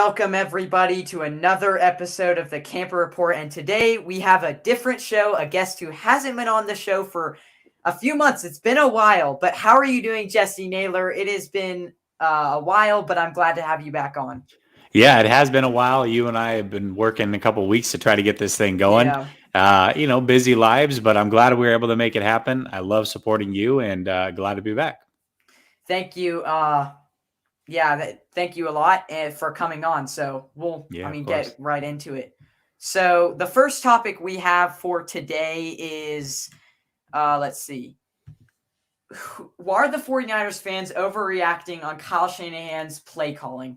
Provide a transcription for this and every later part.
welcome everybody to another episode of the Camper Report. And today we have a different show, a guest who hasn't been on the show for a few months. It's been a while, but how are you doing, Jessie Naylor? It has been a while, but I'm glad to have you back on. Yeah, it has been a while. You and I have been working a couple of weeks to try to get this thing going. Busy lives, but I'm glad we were able to make it happen. I love supporting you and glad to be back. Thank you. Thank you a lot for coming on. So get right into it. So the first topic we have for today is, let's see. Are the 49ers fans overreacting on Kyle Shanahan's play calling?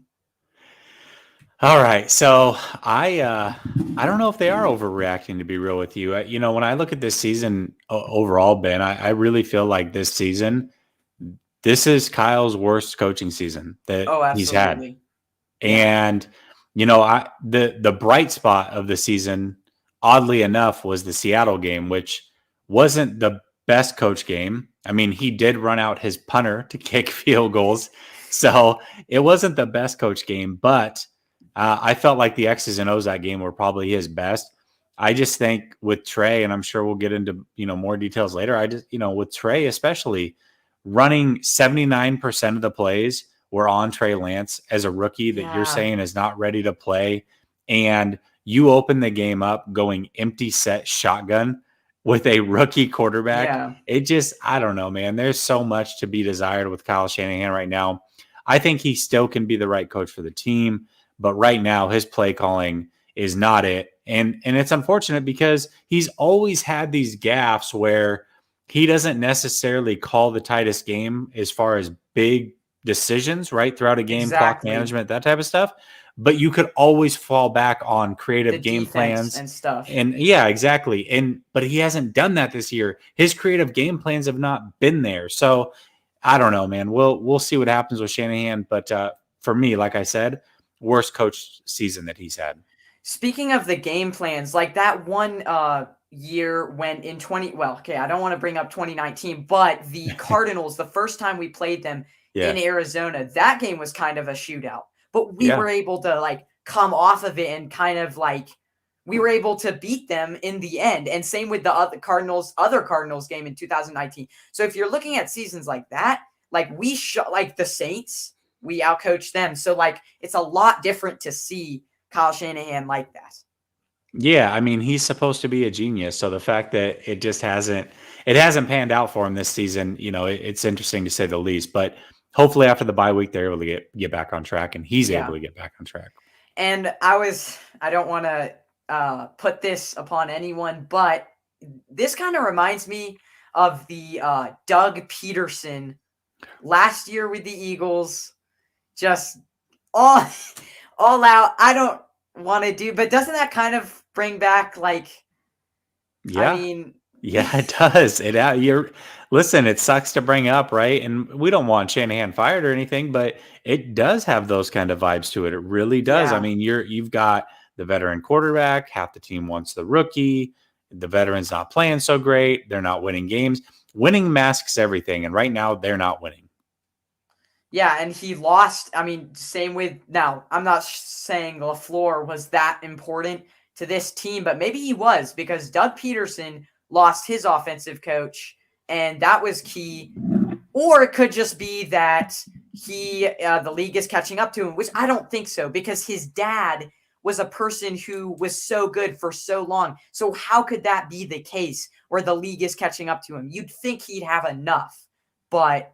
All right. So I don't know if they are overreacting, to be real with you. When I look at this season overall, Ben, I really feel like this is Kyle's worst coaching season that he's had. And, the bright spot of the season, oddly enough, was the Seattle game, which wasn't the best coach game. I mean, he did run out his punter to kick field goals. So it wasn't the best coach game, but I felt like the X's and O's that game were probably his best. I just think with Trey, and I'm sure we'll get into, more details later. With Trey, especially running 79% of the plays were on Trey Lance as a rookie that you're saying is not ready to play. And you open the game up going empty set shotgun with a rookie quarterback. Yeah. It just, I don't know, man. There's so much to be desired with Kyle Shanahan right now. I think he still can be the right coach for the team, but right now his play calling is not it. And it's unfortunate because he's always had these gaffes where he doesn't necessarily call the tightest game as far as big decisions, right? Throughout a game, clock management, that type of stuff. But you could always fall back on creative game plans and stuff. And yeah, exactly. But he hasn't done that this year. His creative game plans have not been there. So I don't know, man. We'll see what happens with Shanahan. But for me, like I said, worst coach season that he's had. Speaking of the game plans, like that one year when in I don't want to bring up 2019, but the Cardinals, the first time we played them in Arizona, that game was kind of a shootout. But we were able to come off of it and kind of we were able to beat them in the end. And same with the other Cardinals game in 2019. So if you're looking at seasons like that, we shot the Saints, we outcoached them. So it's a lot different to see Kyle Shanahan like that. Yeah, I mean, he's supposed to be a genius. So the fact that it hasn't panned out for him this season, it's interesting to say the least. But hopefully after the bye week, they're able to get back on track, and he's able to get back on track. And I don't want to put this upon anyone, but this kind of reminds me of the Doug Peterson last year with the Eagles, just all out. I don't want to do, but doesn't that kind of bring back Yeah, it does. Listen, it sucks to bring up, right? And we don't want Shanahan fired or anything, but it does have those kind of vibes to it. It really does. Yeah. I mean, you've got the veteran quarterback, half the team wants the rookie, the veteran's not playing so great, they're not winning games. Winning masks everything, and right now they're not winning. Yeah, and he lost. I mean, same with now. I'm not saying LaFleur was that important to this team, but maybe he was, because Doug Peterson lost his offensive coach, and that was key. Or it could just be that the league is catching up to him, which I don't think so, because his dad was a person who was so good for so long. So how could that be the case where the league is catching up to him? You'd think he'd have enough, but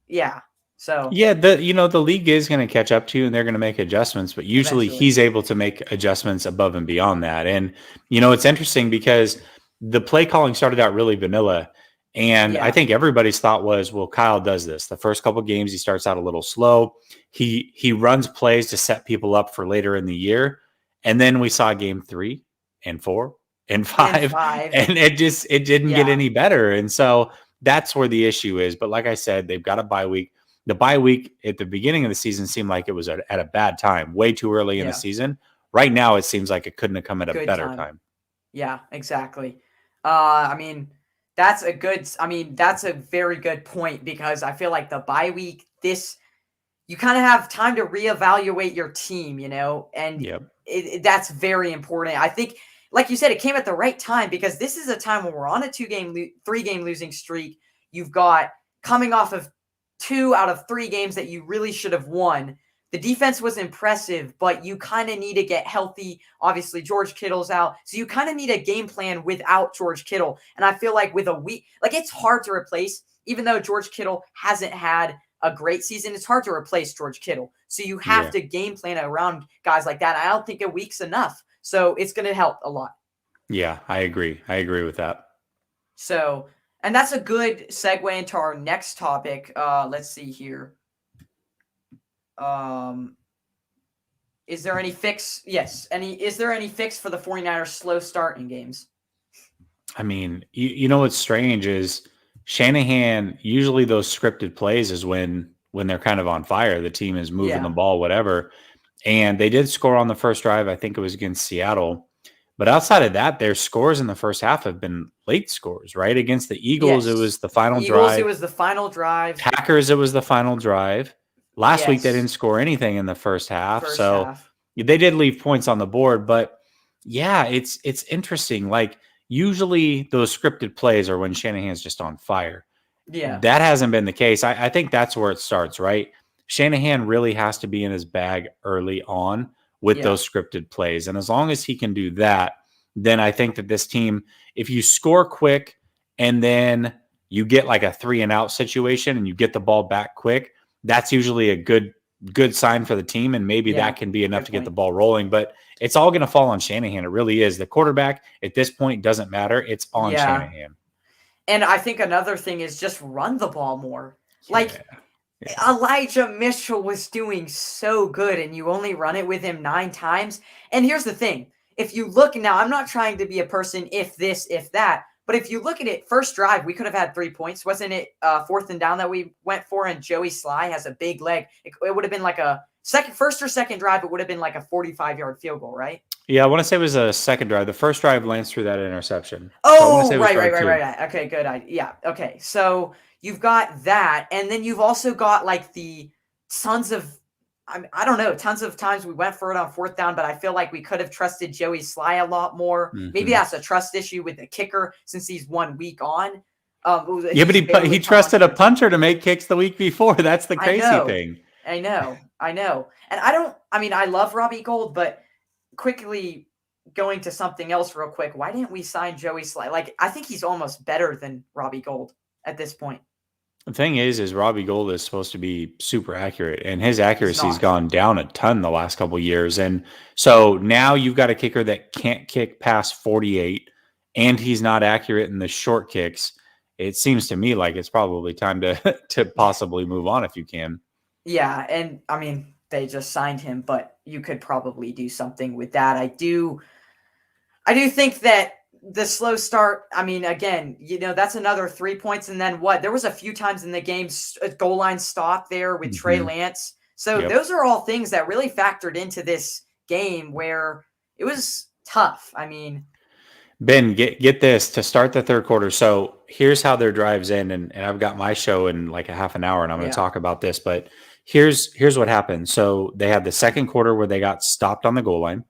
yeah. So yeah, the league is going to catch up to you, and they're going to make adjustments, but usually he's able to make adjustments above and beyond that. And it's interesting because the play calling started out really vanilla, and I think everybody's thought was, well, Kyle does this. The first couple of games he starts out a little slow. He runs plays to set people up for later in the year, and then we saw game 3 and 4 and 5, and it didn't get any better. And so that's where the issue is. But like I said, they've got a bye week. The bye week at the beginning of the season seemed like it was at a bad time, way too early in the season. Right now, it seems like it couldn't have come at a better time. Yeah, exactly. That's a very good point, because I feel like the bye week, you kind of have time to reevaluate your team, and Yep. that's very important. I think, like you said, it came at the right time because this is a time when we're on a 3-game losing streak. You've got coming off of 2 out of 3 games that you really should have won. The defense was impressive, but you kind of need to get healthy. Obviously, George Kittle's out. So you kind of need a game plan without George Kittle. And I feel like with a week, like it's hard to replace, even though George Kittle hasn't had a great season, it's hard to replace George Kittle. So you have to game plan around guys like that. I don't think a week's enough. So it's going to help a lot. Yeah, I agree. I agree with that. So, and that's a good segue into our next topic. Let's see here. Is there any fix? Yes. Is there any fix for the 49ers slow start in games? I mean, you know what's strange is Shanahan, usually those scripted plays is when they're kind of on fire. The team is moving the ball, whatever. And they did score on the first drive. I think it was against Seattle. But outside of that, their scores in the first half have been late scores, right? Against the Eagles, it was the final drive. It was the final drive. Packers, it was the final drive. Last week, they didn't score anything in the first half. They did leave points on the board. But yeah, it's interesting. Like, usually those scripted plays are when Shanahan's just on fire. Yeah. That hasn't been the case. I think that's where it starts, right? Shanahan really has to be in his bag early on with those scripted plays. And as long as he can do that, then I think that this team, if you score quick and then you get like a 3-and-out situation and you get the ball back quick, that's usually a good sign for the team. And maybe that can be enough to get the ball rolling. But it's all going to fall on Shanahan. It really is. The quarterback at this point doesn't matter. It's on Shanahan. And I think another thing is just run the ball more. Elijah Mitchell was doing so good, and you only run it with him 9 times. And here's the thing. If you look now, I'm not trying to be a person if this, if that, but if you look at it, first drive, we could have had 3 points. Wasn't it 4th and down that we went for? And Joey Sly has a big leg. It would have been like a first or second drive. It would have been like a 45-yard field goal, right? Yeah, I want to say it was a second drive. The first drive Lance threw that interception. Oh, right. Okay, good. Okay. So you've got that, and then you've also got like the tons of times we went for it on 4th down, but I feel like we could have trusted Joey Sly a lot more. Mm-hmm. Maybe that's a trust issue with the kicker since he's 1 week on. But he trusted a punter to make kicks the week before. That's the crazy thing. I know. And I love Robbie Gould, but quickly going to something else real quick. Why didn't we sign Joey Sly? Like, I think he's almost better than Robbie Gould at this point. The thing is Robbie Gould is supposed to be super accurate, and his accuracy's gone down a ton the last couple of years. And so now you've got a kicker that can't kick past 48, and he's not accurate in the short kicks. It seems to me like it's probably time to possibly move on if you can. Yeah, and I mean, they just signed him, but you could probably do something with that. I do think that the slow start, I mean, again, that's another 3 points. And then what? There was a few times in the game, a goal line stop there with Trey Lance. So those are all things that really factored into this game where it was tough. I mean, Ben, get this to start the third quarter. So here's how their drives in, and I've got my show in like a half an hour, and I'm going to talk about this. But here's what happened. So they had the second quarter where they got stopped on the goal line.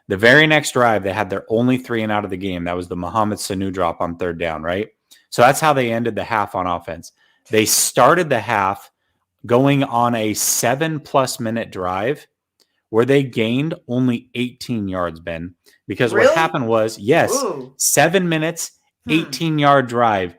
The very next drive, they had their only 3-and-out of the game. That was the Mohamed Sanu drop on 3rd down, right? So that's how they ended the half on offense. They started the half going on a 7+ minute drive where they gained only 18 yards, Ben. Because what happened was, 7 minutes, 18-yard drive,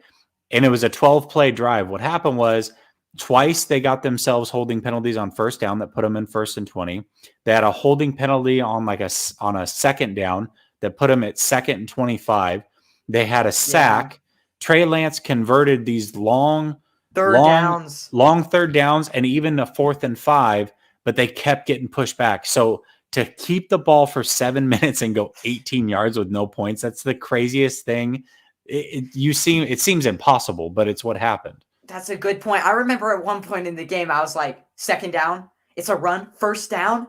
and it was a 12-play drive. What happened was twice they got themselves holding penalties on 1st down that put them in 1st and 20. They had a holding penalty on a 2nd down that put them at 2nd and 25. They had a sack. Trey Lance converted these long third downs, and even a 4th and 5, but they kept getting pushed back. So to keep the ball for 7 minutes and go 18 yards with no points, that's the craziest thing. It seems impossible, but it's what happened. That's a good point. I remember at one point in the game, I was like, 2nd down, it's a run, 1st down.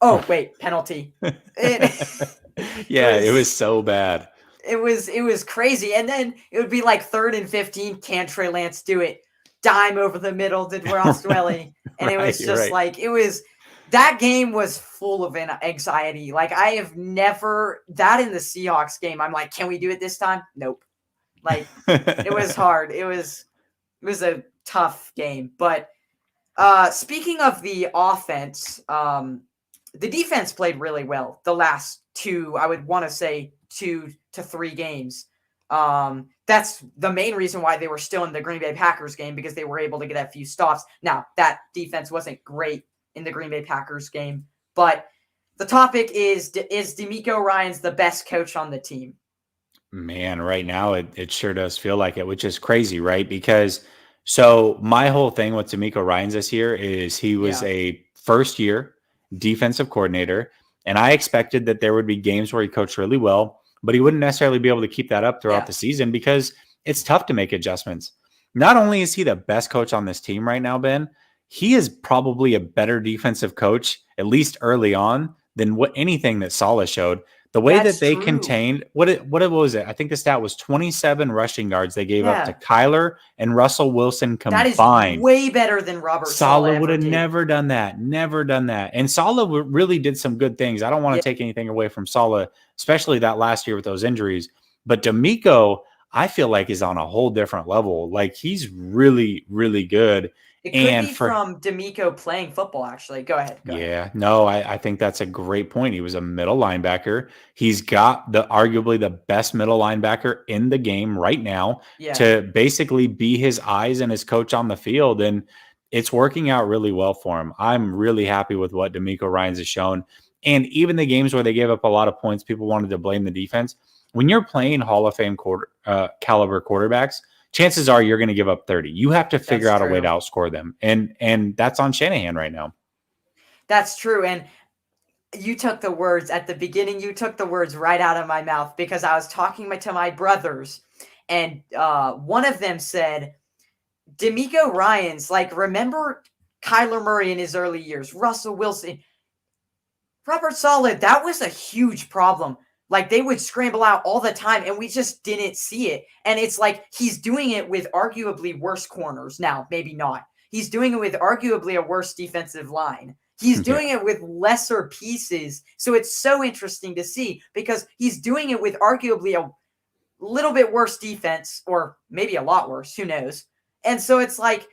Oh, wait, penalty. It was so bad. It was crazy. And then it would be like 3rd and 15. Can Trey Lance do it? dime over the middle to Ross Dwelly. And it was just right. like, that game was full of anxiety. Like, I have never, that in the Seahawks game, I'm like, can we do it this time? Nope. Like, it was hard. It was a tough game. But speaking of the offense, the defense played really well the last two, I would want to say 2 to 3 games. That's the main reason why they were still in the Green Bay Packers game, because they were able to get a few stops. Now, that defense wasn't great in the Green Bay Packers game, but the topic is DeMeco Ryans the best coach on the team? Man, right now it sure does feel like it, which is crazy, right? Because so my whole thing with D'Amico Ryans this year is he was a first year defensive coordinator, and I expected that there would be games where he coached really well, but he wouldn't necessarily be able to keep that up throughout the season because it's tough to make adjustments. Not only is he the best coach on this team right now, Ben, he is probably a better defensive coach, at least early on, than anything that Saleh showed. The way that they contained what was it? I think the stat was 27 rushing yards they gave up to Kyler and Russell Wilson combined. That is way better than Robert Saleh would have never done that. Never done that. And Saleh really did some good things. I don't want to take anything away from Saleh, especially that last year with those injuries. But D'Amico, I feel like, is on a whole different level. Like, he's really, really good. It could be from D'Amico playing football, actually. Go ahead. No, I think that's a great point. He was a middle linebacker. He's got arguably the best middle linebacker in the game right now to basically be his eyes and his coach on the field. And it's working out really well for him. I'm really happy with what D'Amico Ryans has shown. And even the games where they gave up a lot of points, people wanted to blame the defense. When you're playing Hall of Fame caliber quarterbacks, chances are you're going to give up 30. You have to figure out a way to outscore them. And that's on Shanahan right now. That's true. And you took the words at the beginning. You took the words right out of my mouth, because I was talking to my brothers, and one of them said, D'Amico Ryans, like, remember Kyler Murray in his early years, Russell Wilson, Robert Saleh, that was a huge problem. Like, they would scramble out all the time, and we just didn't see it. And it's like he's doing it with arguably worse corners. Now, maybe not. He's doing it with arguably a worse defensive line. He's doing it with lesser pieces. So it's so interesting to see, because he's doing it with arguably a little bit worse defense, or maybe a lot worse. Who knows? And so it's like,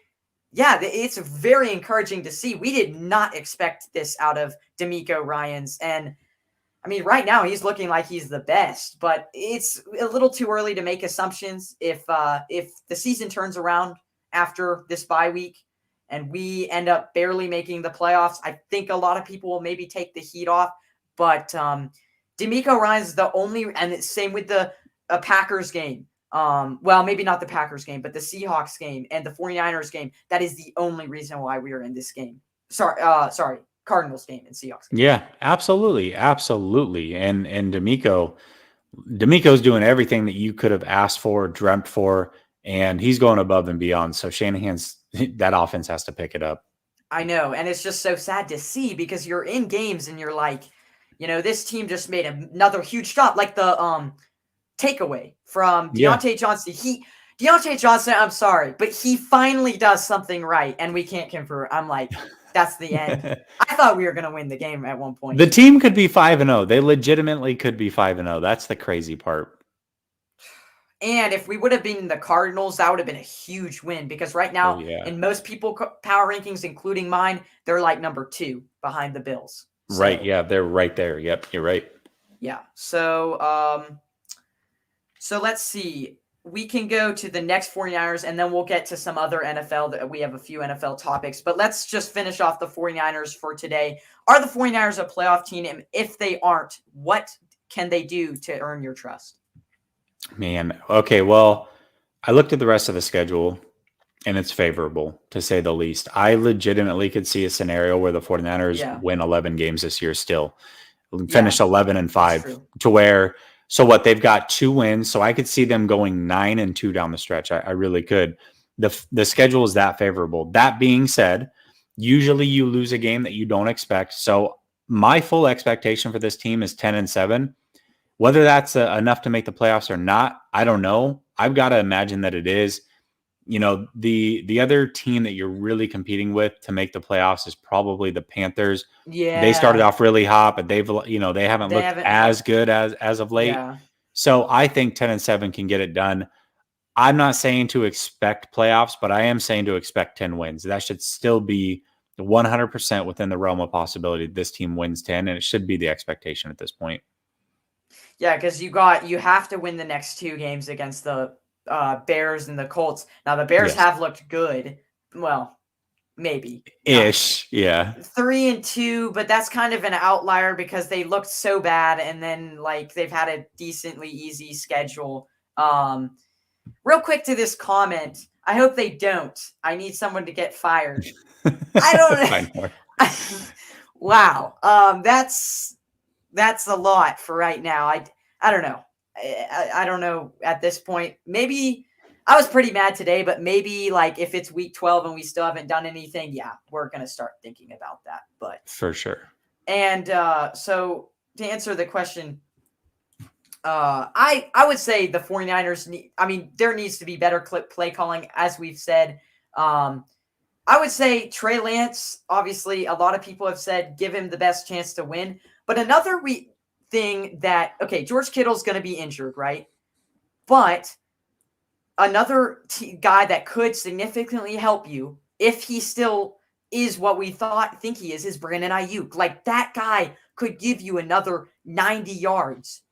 yeah, it's very encouraging to see. We did not expect this out of D'Amico Ryans. And I mean, right now he's looking like he's the best, but it's a little too early to make assumptions. If the season turns around after this bye week and we end up barely making the playoffs, I think a lot of people will maybe take the heat off. But D'Amico Ryans is the only, and it's same with the Packers game. Well, maybe not the Packers game, but the Seahawks game and the 49ers game. That is the only reason why we are in this game. Sorry. Cardinals game and Seahawks game. Yeah, absolutely. Absolutely. And D'Amico's doing everything that you could have asked for, dreamt for, and he's going above and beyond. So that offense has to pick it up. I know. And it's just so sad to see, because you're in games and you're like, this team just made another huge shot. Like the takeaway from Deontay Johnson. Deontay Johnson, I'm sorry, but he finally does something right, and we can't convert. I'm like, that's the end. I thought we were going to win the game at one point. The team could be 5-0. They legitimately could be 5-0. That's the crazy part. And if we would have been the Cardinals, that would have been a huge win, because right now, in most people power rankings, including mine, they're like number 2 behind the Bills. So, right. Yeah, they're right there. Yep, you're right. Yeah. So, so let's see. We can go to the next 49ers, and then we'll get to some other NFL. That we have a few NFL topics, but let's just finish off the 49ers for today. Are the 49ers a playoff team? And if they aren't, what can they do to earn your trust? Man. Okay. Well, I looked at the rest of the schedule, and it's favorable, to say the least. I legitimately could see a scenario where the 49ers win 11 games this year still. Finish 11-5 to where... So what, they've got 2 wins, so I could see them going 9-2 down the stretch. I really could. The schedule is that favorable. That being said, usually you lose a game that you don't expect. So my full expectation for this team is 10-7. Whether that's enough to make the playoffs or not, I don't know. I've got to imagine that it is. the other team that you're really competing with to make the playoffs is probably the Panthers. They started Yeah. off really hot, but they haven't They looked haven't. as good as of late. Yeah. So I think 10-7 can get it done. I'm not saying to expect playoffs, but I am saying to expect 10 wins. That should still be 100% within the realm of possibility. This team wins 10, and it should be the expectation at this point. Yeah, because you have to win the next 2 games against the Bears and the Colts. Now the Bears have looked good. Well, maybe ish, yeah. 3-2, but that's kind of an outlier because they looked so bad, and then like they've had a decently easy schedule. Real quick to this comment, I hope they don't. I need someone to get fired. I don't know. Wow. That's a lot for right now. I don't know. I don't know at this point. Maybe I was pretty mad today, but maybe like if it's week 12 and we still haven't done anything, yeah, we're going to start thinking about that. But for sure. And so to answer the question, I would say the 49ers there needs to be better play calling, as we've said. I would say Trey Lance, obviously, a lot of people have said give him the best chance to win. But another thing that, okay, George Kittle's going to be injured, right? But another guy that could significantly help you, if he still is what we think he is Brandon Ayuk. Like, that guy could give you another 90 yards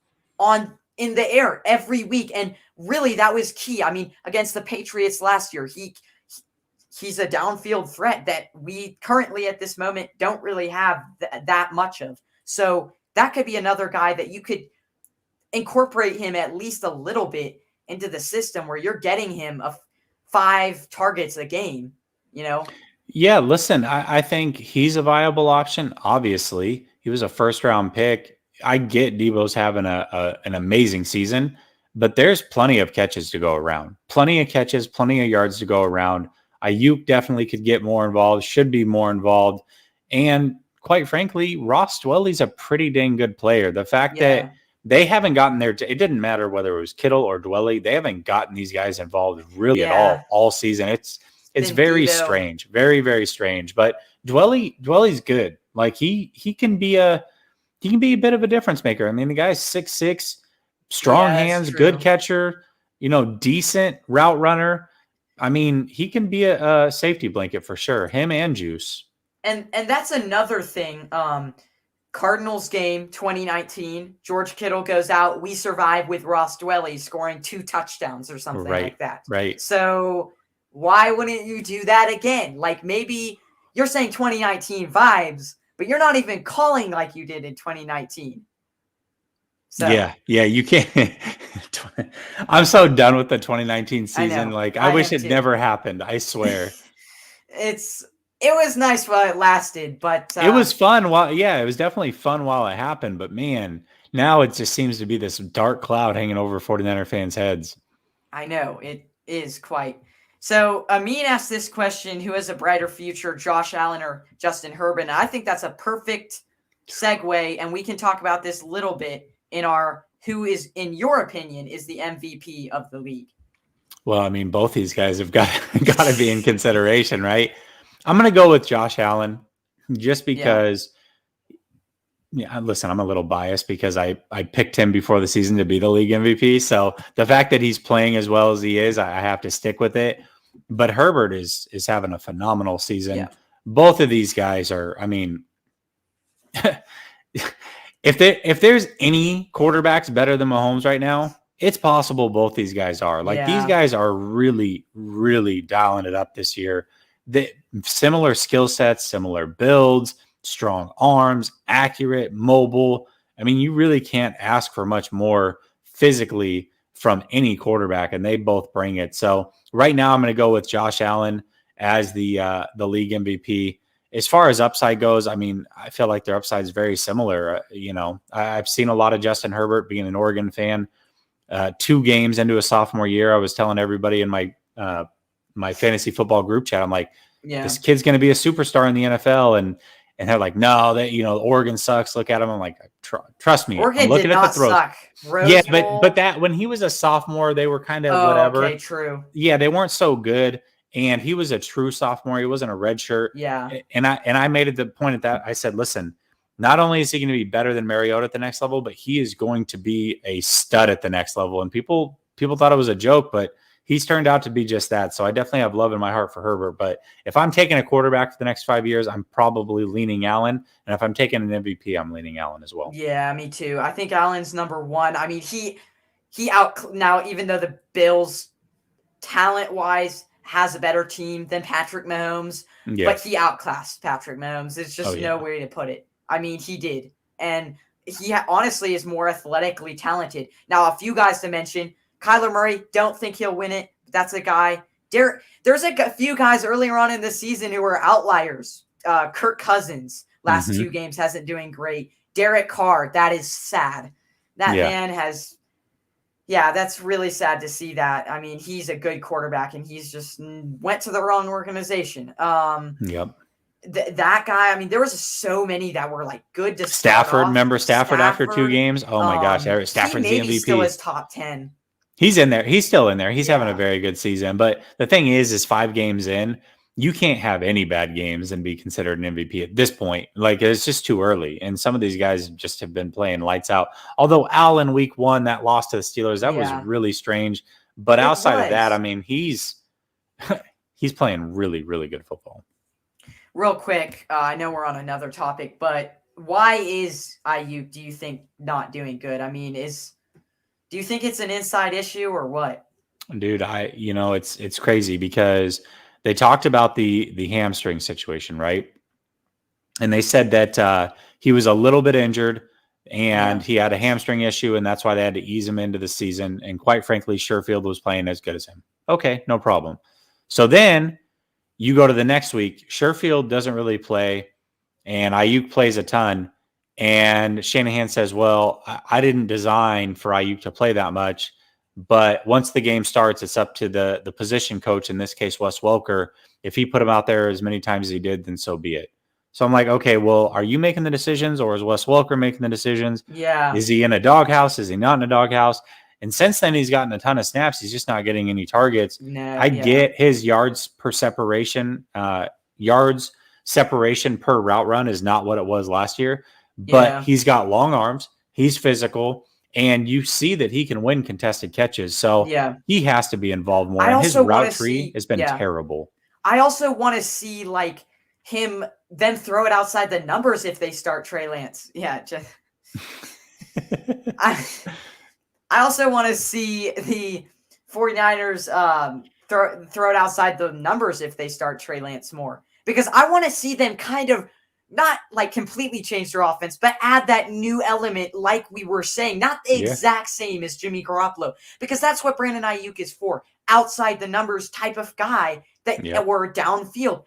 in the air every week. And really, that was key. I mean, against the Patriots last year, he's a downfield threat that we currently at this moment don't really have that much of. So that could be another guy that you could incorporate him at least a little bit into the system where you're getting him 5 targets a game, Yeah, listen, I think he's a viable option. Obviously, he was a first-round pick. I get Debo's having an amazing season, but there's plenty of catches to go around. Plenty of catches, plenty of yards to go around. Ayuk definitely could get more involved, should be more involved. And quite frankly, Ross Dwelley's a pretty dang good player. The fact that they haven't gotten there, it didn't matter whether it was Kittle or Dwelley. They haven't gotten these guys involved really at all season. It's very strange, very, very strange. But Dwelley's good. Like he can be a bit of a difference maker. I mean, the guy's 6'6", strong hands, good catcher, decent route runner. I mean, he can be a safety blanket for sure. Him and Juice. And that's another thing. Cardinals game 2019, George Kittle goes out. We survive with Ross Dwelley scoring 2 touchdowns or something like that. Right. So why wouldn't you do that again? Like, maybe you're saying 2019 vibes, but you're not even calling like you did in 2019. So yeah, you can't. I'm so done with the 2019 season. I wish it never happened. I swear. It was nice while it lasted, but it was fun it was definitely fun while it happened. But man, now it just seems to be this dark cloud hanging over 49er fans' heads. I know, it is quite. So Amin asked this question: who has a brighter future, Josh Allen or Justin Herbert? And I think that's a perfect segue, and we can talk about this a little bit in our who is, in your opinion, is the MVP of the league. Well, I mean, both these guys have got to be in consideration, right? I'm going to go with Josh Allen just because, listen, I'm a little biased because I picked him before the season to be the league MVP. So the fact that he's playing as well as he is, I have to stick with it. But Herbert is having a phenomenal season. Yeah. Both of these guys are, I mean, if there's any quarterbacks better than Mahomes right now, it's possible both these guys are. These guys are really, really dialing it up this year. Similar skill sets, similar builds, strong arms, accurate, mobile. I mean, you really can't ask for much more physically from any quarterback, and they both bring it. So right now I'm going to go with Josh Allen as the league MVP. As far as upside goes, I mean, I feel like their upside is very similar. I've seen a lot of Justin Herbert, being an Oregon fan. 2 games into a sophomore year, I was telling everybody in my fantasy football group chat, I'm like, this kid's going to be a superstar in the NFL. And they're like, no, that Oregon sucks. Look at them. I'm like, trust me, I'm Oregon did looking at the not throws. suck. Yeah, Rose but Bowl. that when he was a sophomore, they were kind of Oh, whatever. okay, true. Yeah, they weren't so good. And he was a true sophomore. He wasn't a red shirt. Yeah. And I made it the point at that. I said, listen, not only is he going to be better than Mariota at the next level, but he is going to be a stud at the next level. And people thought it was a joke, but he's turned out to be just that. So I definitely have love in my heart for Herbert. But if I'm taking a quarterback for the next 5 years, I'm probably leaning Allen. And if I'm taking an MVP, I'm leaning Allen as well. Yeah, me too. I think Allen's number one. I mean, he now, even though the Bills talent-wise has a better team than Patrick Mahomes, but he outclassed Patrick Mahomes. There's just no way to put it. I mean, he did. And he honestly is more athletically talented. Now, a few guys to mention. Kyler Murray, don't think he'll win it. That's a guy. There's a few guys earlier on in the season who were outliers. Kirk Cousins, last 2 games, hasn't doing great. Derek Carr, that is sad. That man has... Yeah, that's really sad to see that. I mean, he's a good quarterback, and he's just went to the wrong organization. That guy, I mean, there was so many that were like good to Stafford. Remember Stafford after 2 games? Oh my gosh, Stafford's the MVP. Still is top 10. He's in there. He's still in there. He's having a very good season. But the thing is 5 games in, you can't have any bad games and be considered an MVP at this point. Like, it's just too early. And some of these guys just have been playing lights out. Although Allen week 1, that loss to the Steelers, that was really strange. But outside of that, I mean, he's playing really, really good football. Real quick, I know we're on another topic, but why is Ayuk, do you think, not doing good? I mean, do you think it's an inside issue or what? Dude, it's crazy because they talked about the hamstring situation, right? And they said that he was a little bit injured and he had a hamstring issue, and that's why they had to ease him into the season. And quite frankly, Sherfield was playing as good as him. Okay, no problem. So then you go to the next week. Sherfield doesn't really play, and Ayuk plays a ton. And Shanahan says, well, I didn't design for Ayuk to play that much. But once the game starts, it's up to the position coach, in this case, Wes Welker. If he put him out there as many times as he did, then so be it. So I'm like, okay, well, are you making the decisions, or is Wes Welker making the decisions? Yeah. Is he in a doghouse? Is he not in a doghouse? And since then, he's gotten a ton of snaps. He's just not getting any targets. I get his yards separation per route run is not what it was last year. But he's got long arms. He's physical. And you see that he can win contested catches. So he has to be involved more. And his route tree has been terrible. I also want to see like him then throw it outside the numbers if they start Trey Lance. Yeah. I also want to see the 49ers throw it outside the numbers if they start Trey Lance more. Because I want to see them kind of not like completely change their offense, but add that new element like we were saying. Not the exact same as Jimmy Garoppolo, because that's what Brandon Ayuk is for. Outside the numbers type of guy that were downfield.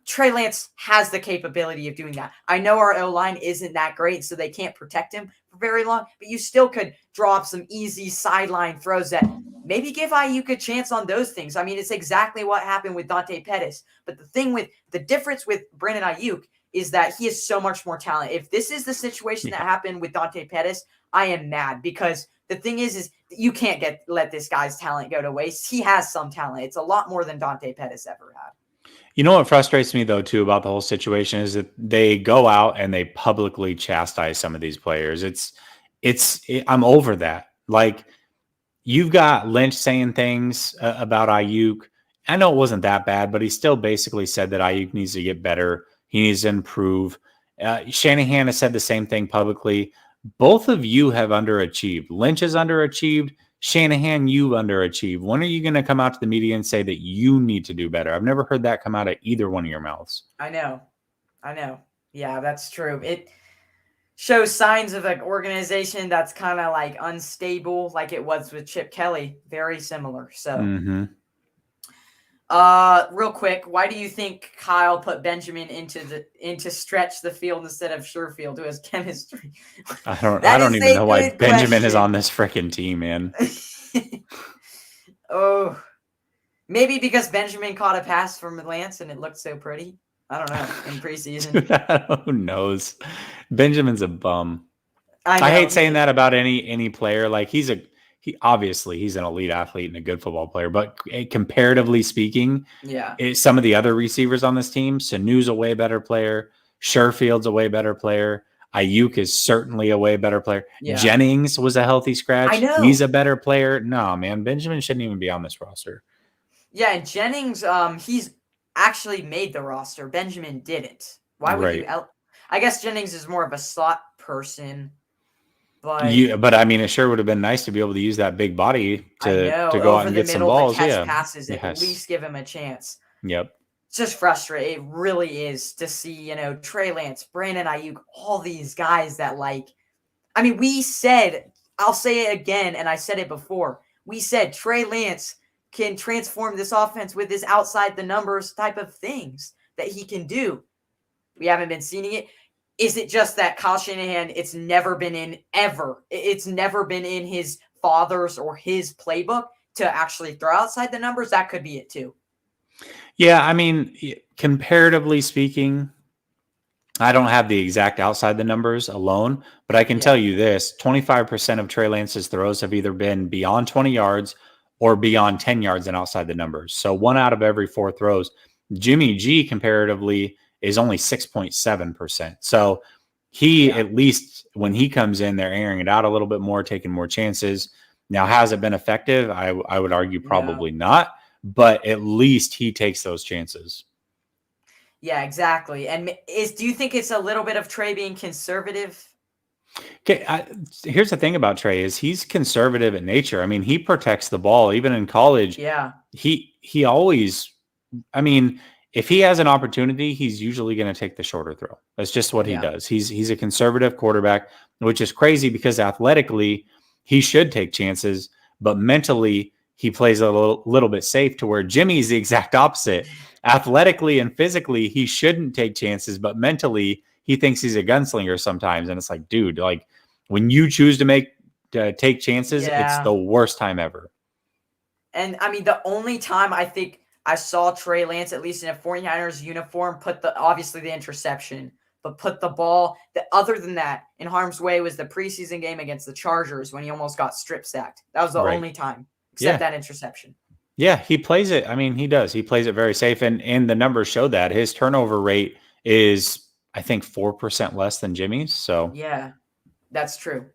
Trey Lance has the capability of doing that. I know our O-line isn't that great, so they can't protect him for very long, but you still could draw up some easy sideline throws that maybe give Ayuk a chance on those things. I mean, it's exactly what happened with Dante Pettis. But the difference with Brandon Ayuk is that he is so much more talent. If this is the situation that happened with Dante Pettis, I am mad, because the thing is you can't let this guy's talent go to waste. He has some talent. It's a lot more than Dante Pettis ever had. You know what frustrates me, though, too, about the whole situation is that they go out and they publicly chastise some of these players. I'm over that. Like, you've got Lynch saying things about Ayuk. I know it wasn't that bad, but he still basically said that Ayuk needs to get better. He needs to improve. Shanahan has said the same thing publicly. Both of you have underachieved. Lynch has underachieved. Shanahan, you underachieved. When are you going to come out to the media and say that you need to do better? I've never heard that come out of either one of your mouths. I know. Yeah, that's true. It shows signs of an organization that's kind of like unstable, like it was with Chip Kelly. Very similar. So, real quick, why do you think Kyle put Benjamin into stretch the field instead of Sherfield, who has chemistry? I don't even know why Benjamin is on this freaking team, man. Oh, maybe because Benjamin caught a pass from Lance and it looked so pretty. I don't know, in preseason. Who knows? Benjamin's a bum. I I know. hate saying that about any player. Like he obviously he's an elite athlete and a good football player, but comparatively speaking, Yeah. some of the other receivers on this team, Sanu's a way better player. Sherfield's a way better player. Ayuk is certainly a way better player. Yeah. Jennings was a healthy scratch. I know. He's a better player. No, man, Benjamin shouldn't even be on this roster. Yeah, and Jennings, he's actually made the roster. Benjamin didn't. Why would you? I guess Jennings is more of a slot person, but I mean, it sure would have been nice to be able to use that big body to go out and get some balls. Catch Yeah, passes, at least give him a chance. Yep. It's just frustrating. It really is to see, Trey Lance, Brandon Ayuk, all these guys that I mean, we said, I'll say it again, and I said it before. We said Trey Lance can transform this offense with his outside the numbers type of things that he can do. We haven't been seeing it. Is it just that Kyle Shanahan, it's never been in his father's or his playbook to actually throw outside the numbers? That could be it too. Yeah, I mean, comparatively speaking, I don't have the exact outside the numbers alone, but I can tell you this, 25% of Trey Lance's throws have either been beyond 20 yards or beyond 10 yards and outside the numbers. So 1 out of every 4 throws. Jimmy G comparatively is only 6.7%. So he, at least when he comes in, they're airing it out a little bit more, taking more chances. Now, has it been effective? I would argue probably not, but at least he takes those chances. Yeah, exactly. And do you think it's a little bit of Trey being conservative? Okay, here's the thing about Trey is he's conservative in nature. I mean, he protects the ball even in college. Yeah. He always, I mean, if he has an opportunity, he's usually going to take the shorter throw. That's just what he does. He's a conservative quarterback, which is crazy because athletically he should take chances, but mentally he plays a little bit safe, to where Jimmy's the exact opposite. Athletically and physically, he shouldn't take chances, but mentally he thinks he's a gunslinger sometimes. And it's like, dude, like when you choose to take chances, it's the worst time ever. And I mean, the only time I think I saw Trey Lance, at least in a 49ers uniform, obviously the interception, but put the ball, other than that, in harm's way was the preseason game against the Chargers when he almost got strip sacked. That was the only time, except that interception. Yeah, he plays it. I mean, he does. He plays it very safe. And the numbers show that. His turnover rate is, I think, 4% less than Jimmy's. So yeah, that's true.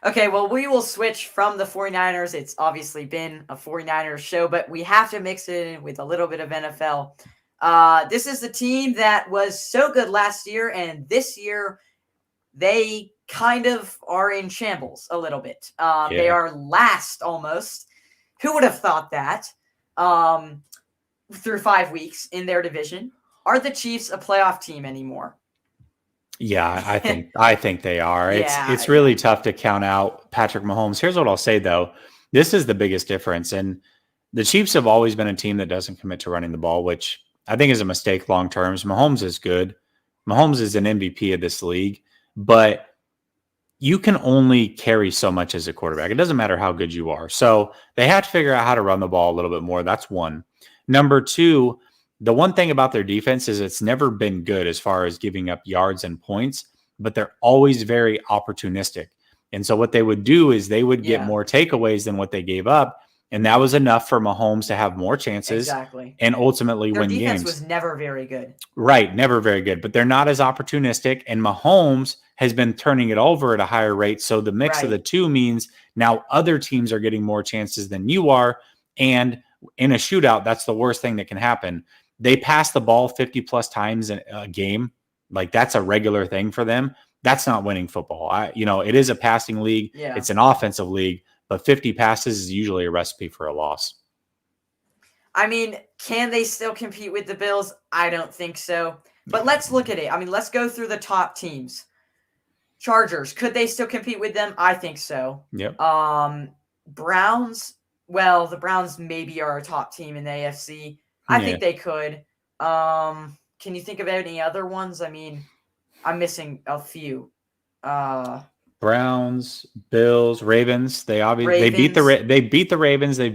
Okay, well, we will switch from the 49ers. It's obviously been a 49ers show, but we have to mix it in with a little bit of NFL. This is the team that was so good last year, and this year they kind of are in shambles a little bit. They are last almost. Who would have thought that? Through 5 weeks in their division. Are the Chiefs a playoff team anymore? Yeah, I think they are. It's really tough to count out Patrick Mahomes. Here's what I'll say though. This is the biggest difference. And the Chiefs have always been a team that doesn't commit to running the ball, which I think is a mistake long term. Mahomes is good. Mahomes is an MVP of this league, but you can only carry so much as a quarterback. It doesn't matter how good you are. So they have to figure out how to run the ball a little bit more. That's one. Number two, the one thing about their defense is it's never been good as far as giving up yards and points, but they're always very opportunistic. And so what they would do is they would get more takeaways than what they gave up. And that was enough for Mahomes to have more chances and ultimately win games. Their defense was never very good. Right, never very good. But they're not as opportunistic. And Mahomes has been turning it over at a higher rate. So the mix of the two means now other teams are getting more chances than you are. And in a shootout, that's the worst thing that can happen. They pass the ball 50-plus times in a game. Like, that's a regular thing for them. That's not winning football. It is a passing league. Yeah. It's an offensive league. But 50 passes is usually a recipe for a loss. I mean, can they still compete with the Bills? I don't think so. But let's look at it. I mean, let's go through the top teams. Chargers, could they still compete with them? I think so. Yep. Browns, well, the Browns maybe are a top team in the AFC. I think they could. Can you think of any other ones? I mean, I'm missing a few. Browns, Bills, Ravens. They beat the Ravens. They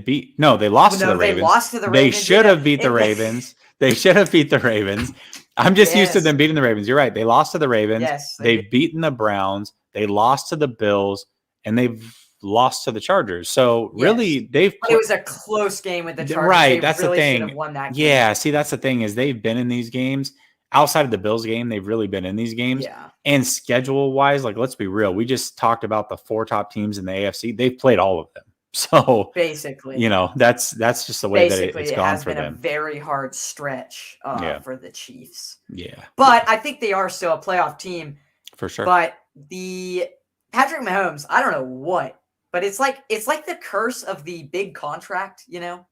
lost to the Ravens. They lost to the Ravens. They should have beat the Ravens. They should have beat the Ravens. I'm just used to Yes. them beating the Ravens. You're right. They lost to the Ravens. Yes. They've beaten the Browns. They lost to the Bills, and they've lost to the Chargers. So Yes. really, they've But it was a close game with the Chargers. right. They That's the really should have thing. won that game. Yeah. See, that's the thing is they've been in these games outside of the Bills game. They've really been in these games. Yeah. And schedule wise, like let's be real. We just talked about the 4 top teams in the AFC. They've played all of them. So basically, you know, that's just the way that it's gone has for been them. A very hard stretch for the Chiefs. Yeah. But I think they are still a playoff team. For sure. But the Patrick Mahomes, I don't know what, but it's like the curse of the big contract, you know?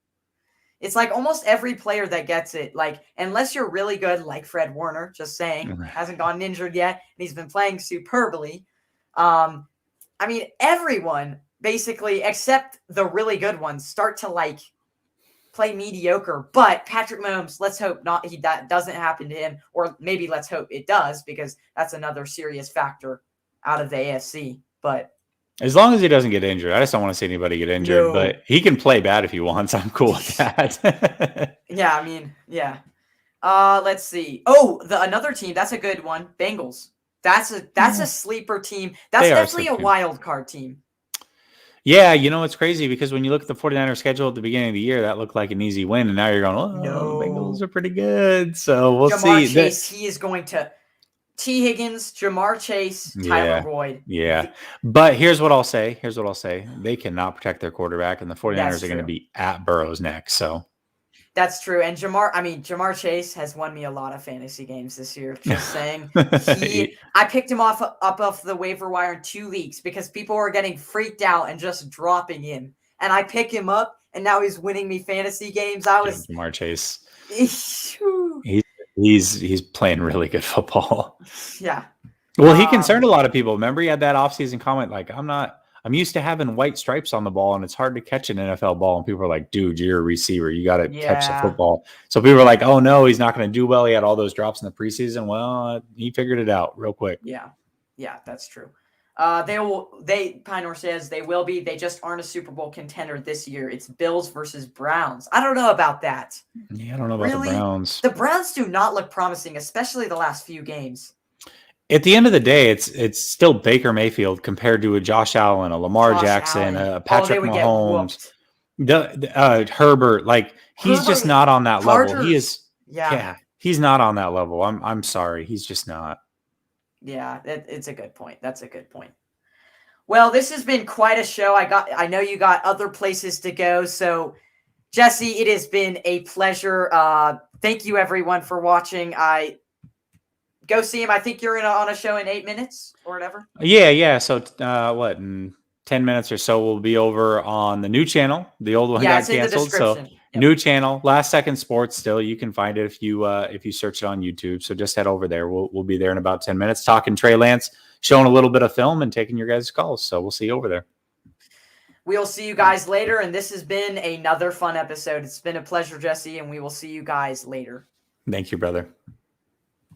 It's like almost every player that gets it, like, unless you're really good, like Fred Warner, just saying, hasn't gotten injured yet, and he's been playing superbly. I mean, everyone, basically, except the really good ones, start to, like, play mediocre. But Patrick Mahomes, let's hope that doesn't happen to him, or maybe let's hope it does, because that's another serious factor out of the AFC. But as long as he doesn't get injured, I just don't want to see anybody get injured. No. But he can play bad if he wants. I'm cool with that. Yeah, I mean, yeah. Let's see. Oh, another team. That's a good one. Bengals. That's a sleeper team. That's definitely a wild card team. Yeah, you know, it's crazy because when you look at the 49ers schedule at the beginning of the year, that looked like an easy win. And now you're going, oh, no. The Bengals are pretty good. So we'll see. Chase, he is going to T. Higgins, Jamar Chase, Tyler Boyd. Yeah. But here's what I'll say. They cannot protect their quarterback, and the 49ers are going to be at Burrow's neck. So that's true. And Jamar Chase has won me a lot of fantasy games this year. Just saying. I picked him up off the waiver wire in 2 leagues because people were getting freaked out and just dropping him. And I pick him up, and now he's winning me fantasy games. Jamar Chase. He's playing really good football. Yeah. Well, he concerned a lot of people. Remember, he had that offseason comment like, I'm used to having white stripes on the ball, and it's hard to catch an NFL ball. And people are like, dude, you're a receiver. You got to catch the football. So people were like, oh, no, he's not going to do well. He had all those drops in the preseason. Well, he figured it out real quick. Yeah. Yeah, that's true. Pinor says they will be. They just aren't a Super Bowl contender this year. It's Bills versus Browns. I don't know about that. Yeah, I don't know about the Browns. The Browns do not look promising, especially the last few games. At the end of the day, it's still Baker Mayfield compared to a Josh Allen, a Lamar Jackson, a Patrick Mahomes, Herbert. Like he's just not on that level. He is. Yeah, he's not on that level. I'm sorry, he's just not. Yeah, it's a good point. That's a good point. Well, this has been quite a show. I know you got other places to go. So, Jesse, it has been a pleasure. Thank you, everyone, for watching. Go see him. I think you're on a show in 8 minutes or whatever. Yeah. So, in 10 minutes or so, we'll be over on the new channel. The old one got canceled. So, new channel, Last Second Sports. Still, you can find it if you search it on YouTube. So just head over there. We'll be there in about 10 minutes, talking Trey Lance, showing a little bit of film, and taking your guys' calls. So we'll see you over there. We'll see you guys later. And this has been another fun episode. It's been a pleasure, Jesse, and we will see you guys later. Thank you, brother.